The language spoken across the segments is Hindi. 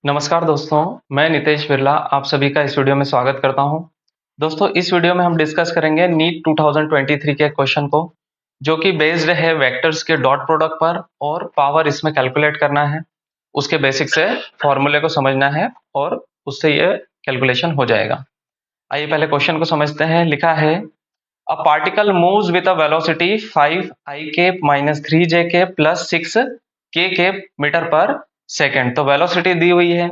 नमस्कार दोस्तों, मैं नितेश बिरला आप सभी का इस वीडियो में स्वागत करता हूं। दोस्तों, इस वीडियो में हम डिस्कस करेंगे नीट 2023 के क्वेश्चन को, जो कि बेस्ड है वेक्टर्स के डॉट प्रोडक्ट पर और पावर इसमें कैलकुलेट करना है। उसके बेसिक से फॉर्मूले को समझना है और उससे ये कैलकुलेशन हो जाएगा। आइए पहले क्वेश्चन को समझते हैं। लिखा है a particle moves with a velocity 5 i cap minus 3 j cap plus 6 k cap metre per second. तो वेलोसिटी दी हुई है,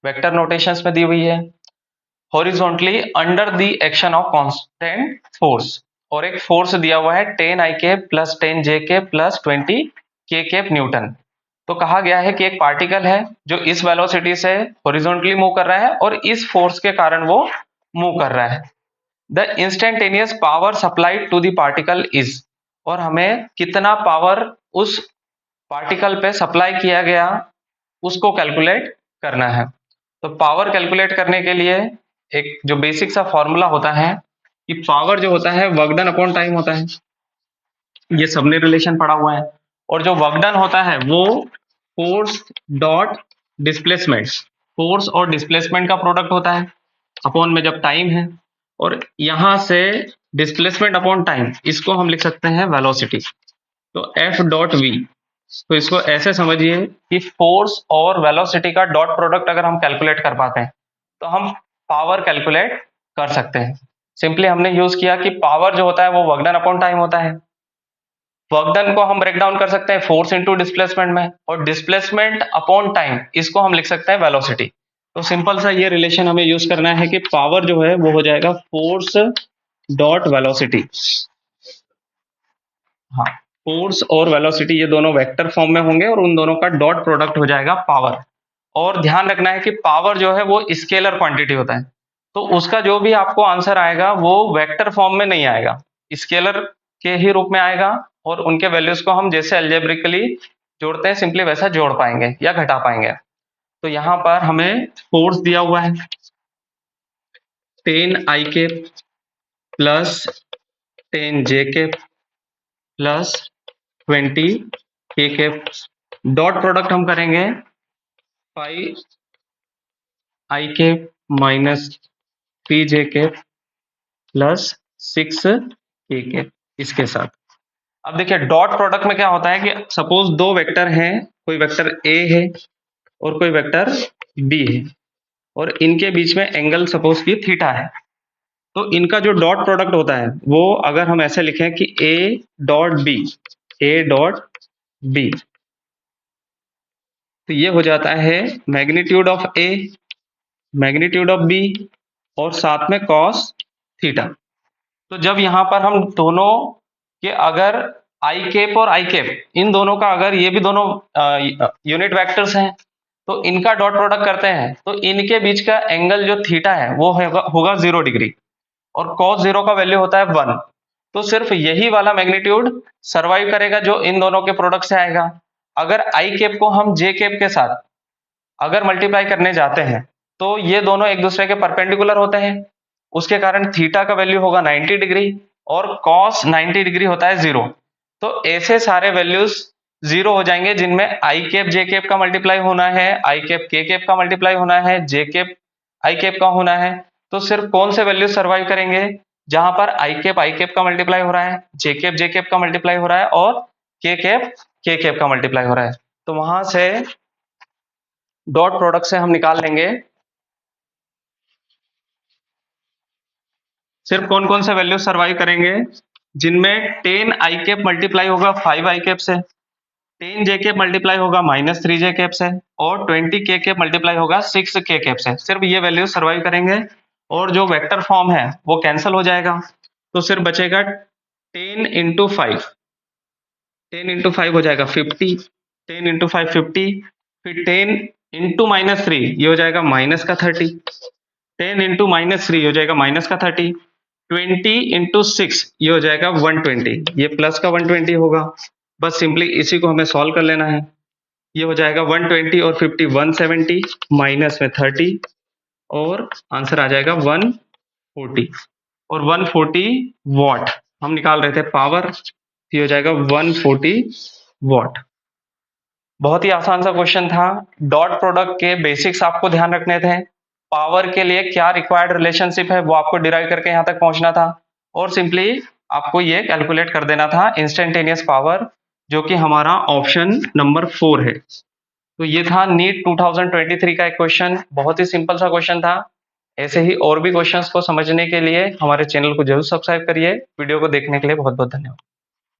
वेक्टर नोटेशंस में दी हुई है, horizontally under the action of constant force, और एक फोर्स दिया हुआ है 10 i cap plus 10 j cap plus 20 k cap newton. तो कहा गया है कि एक पार्टिकल है जो इस वेलोसिटी से हॉरिजॉन्टली मूव कर रहा है और इस फोर्स के कारण वो मूव कर रहा है। The instantaneous power supplied to the particle is, और हमें कितना पावर उस पार्टिकल पे सप्लाई किया गया उसको कैलकुलेट करना है। तो पावर कैलकुलेट करने के लिए एक जो बेसिक सा फॉर्मूला होता है कि पावर जो होता है वर्क डन अपॉन टाइम होता है। ये सबने रिलेशन पढ़ा हुआ है। और जो वर्क डन होता है वो फोर्स डॉट डिस्प्लेसमेंट, फोर्स और डिस्प्लेसमेंट का प्रोडक्ट होता है अपॉन में जब टाइम है, और यहां से डिस्प्लेसमेंट अपॉन टाइम इसको हम लिख सकते हैं वेलोसिटी। तो एफ डॉट वी, तो इसको ऐसे समझिए कि फोर्स और वेलोसिटी का डॉट प्रोडक्ट अगर हम कैलकुलेट कर पाते हैं तो हम पावर कैलकुलेट कर सकते हैं। सिंपली हमने यूज किया कि पावर जो होता है वो वर्क डन अपॉन टाइम होता है। वर्क डन को हम ब्रेक डाउन कर सकते हैं फोर्स इनटू डिस्प्लेसमेंट में, और डिस्प्लेसमेंट अपॉन टाइम इसको हम लिख सकते हैं वेलोसिटी। तो सिंपल सा ये रिलेशन हमें यूज करना है कि पावर जो है वो हो जाएगा फोर्स डॉट वेलोसिटी। हाँ, फोर्स और वेलोसिटी ये दोनों वेक्टर फॉर्म में होंगे और उन दोनों का डॉट प्रोडक्ट हो जाएगा पावर। और ध्यान रखना है कि पावर जो है वो स्केलर क्वांटिटी होता है, तो उसका जो भी आपको आंसर आएगा वो वेक्टर फॉर्म में नहीं आएगा, स्केलर के ही रूप में आएगा। और उनके वैल्यूज को हम जैसे अलजेब्रिकली जोड़ते हैं सिंपली वैसा जोड़ पाएंगे या घटा पाएंगे। तो यहाँ पर हमें फोर्स दिया हुआ है 10 i cap plus 10 j cap plus 20 k cap. Dot product हम करेंगे 5 i cap minus 3 j cap plus 6 k cap इसके साथ। अब देखिए डॉट प्रोडक्ट में क्या होता है कि सपोज दो वेक्टर हैं, कोई वेक्टर a है और कोई वेक्टर b है, और इनके बीच में एंगल सपोज की थीटा है। तो इनका जो डॉट प्रोडक्ट होता है वो अगर हम ऐसे लिखें कि a dot b, a dot b, तो ये हो जाता है magnitude of a, magnitude of b, और साथ में कॉस थीटा। तो जब यहाँ पर हम दोनों के अगर आई कैप और आई कैप इन दोनों का अगर ये भी दोनों यूनिट वेक्टर्स हैं तो इनका डॉट प्रोडक्ट करते हैं तो इनके बीच का एंगल जो थीटा है वो होगा 0 डिग्री, और कॉस जीरो का वैल्यू होता है 1। तो सिर्फ यही वाला मैग्नीट्यूड सर्वाइव करेगा जो इन दोनों के प्रोडक्ट से आएगा। अगर आई कैप को हम जे कैप के साथ अगर मल्टीप्लाई करने जाते हैं तो ये दोनों एक दूसरे के परपेंडिकुलर होते हैं, उसके कारण थीटा का वैल्यू होगा 90 डिग्री और कॉस 90 डिग्री होता है 0। तो ऐसे सारे वैल्यूज 0 हो जाएंगे जिनमें आई कैप जे कैप का मल्टीप्लाई होना है, आई कैप के कैप का मल्टीप्लाई होना है, जे कैप आई कैप का होना है। तो सिर्फ कौन से वैल्यूज सर्वाइव करेंगे जहां पर आई कैप का मल्टीप्लाई हो रहा है, जे कैप का मल्टीप्लाई हो रहा है और के कैप का मल्टीप्लाई हो रहा है। तो वहां से डॉट प्रोडक्ट से हम निकाल लेंगे सिर्फ कौन कौन से वैल्यू सर्वाइव करेंगे जिनमें 10 आई कैप मल्टीप्लाई होगा 5 आई कैप से, 10 जे कैप मल्टीप्लाई होगा माइनस 3 जे कैप से, और 20 के कैप मल्टीप्लाई होगा 6 के कैप से। सिर्फ ये वैल्यू सर्वाइव करेंगे और जो वेक्टर फॉर्म है वो कैंसिल हो जाएगा। तो सिर्फ बचेगा 10 इंटू 5, 10 इंटू 5 हो जाएगा 50, 10 इंटू 5 50, फिर 10 इंटू माइनस 3 ये हो जाएगा माइनस का 30, 10 इंटू माइनस 3 हो जाएगा माइनस का 30, 20 इंटू 6 ये हो जाएगा 120, ये प्लस का 120 होगा। बस सिंपली इसी को हमें सॉल्व कर लेना है। ये हो जाएगा 120 और 50 170 माइनस में 30, और आंसर आ जाएगा 140, और 140 वॉट हम निकाल रहे थे पावर, ये हो जाएगा 140 वॉट। बहुत ही आसान सा क्वेश्चन था। डॉट प्रोडक्ट के बेसिक्स आपको ध्यान रखने थे। पावर के लिए क्या रिक्वायर्ड रिलेशनशिप है वो आपको डिराइव करके यहाँ तक पहुंचना था, और सिंपली आपको ये कैलकुलेट कर देना था इंस्टेंटेनियस पावर, जो कि हमारा ऑप्शन नंबर 4 है। तो ये था नीट 2023 का एक क्वेश्चन, बहुत ही सिंपल सा क्वेश्चन था। ऐसे ही और भी क्वेश्चंस को समझने के लिए हमारे चैनल को जरूर सब्सक्राइब करिए। वीडियो को देखने के लिए बहुत बहुत धन्यवाद।